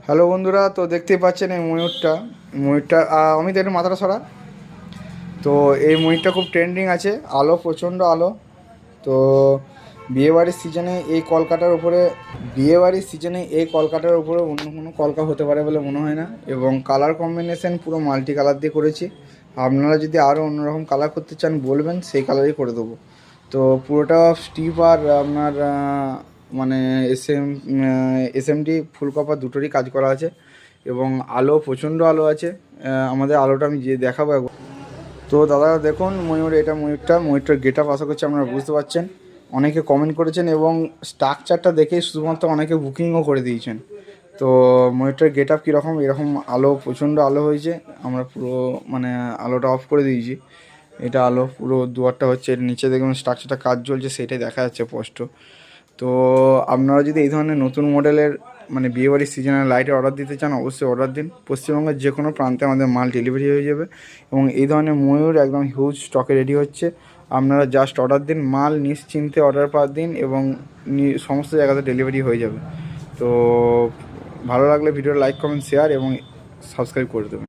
Hello বন্ধুরা, তো দেখতেই পাচ্ছেন এই ময়ূরটা অমিত একটু মাথাটা সরা। তো এই ময়ূরটা খুব ট্রেন্ডিং আছে, আলো প্রচণ্ড আলো। তো বিয়েবাড়ির সিজনে এই কলকাটার উপরে অন্য কোনো কলকা হতে পারে বলে মনে হয় না। এবং কালার কম্বিনেশন পুরো মাল্টি কালার দিয়ে করেছি। আপনারা যদি আরও অন্যরকম কালার করতে চান বলবেন, সেই কালারই করে দেবো। তো পুরোটা স্টিপ আর আপনার মানে এসএমডি ফুল কপার দুটোরই কাজ করা আছে। এবং আলো প্রচণ্ড আলো আছে। আমাদের আলোটা আমি যে দেখাবো একবার। তো দাদা দেখুন ময়ূরটার গেট আপ আশা করছি আপনারা বুঝতে পারছেন। অনেকে কমেন্ট করেছেন এবং স্ট্রাকচারটা দেখেই শুধুমাত্র অনেকে বুকিংও করে দিয়েছেন। তো ময়ূরটার গেট আপ কীরকম, এরকম আলো প্রচণ্ড আলো হয়েছে। আমরা পুরো মানে আলোটা অফ করে দিয়েছি। এটা আলো পুরো দুয়ারটা হচ্ছে, এর নিচে দেখুন স্ট্রাকচারটা কাজ চলছে, সেটাই দেখা যাচ্ছে স্পষ্ট। তো আপনারা যদি এই ধরনের নতুন মডেলের মানে বিয়েবাড়ির সিজনের লাইটের অর্ডার দিতে চান, অবশ্যই অর্ডার দিন। পশ্চিমবঙ্গের যে কোনো প্রান্তে আমাদের মাল ডেলিভারি হয়ে যাবে। এবং এই ধরনের ময়ূর একদম হিউজ স্টকে রেডি হচ্ছে। আপনারা জাস্ট অর্ডার দিন, মাল নিশ্চিন্তে অর্ডার দিন এবং সমস্ত জায়গাতে ডেলিভারি হয়ে যাবে। তো ভালো লাগলে ভিডিও লাইক কমেন্ট শেয়ার এবং সাবস্ক্রাইব করে দেবেন।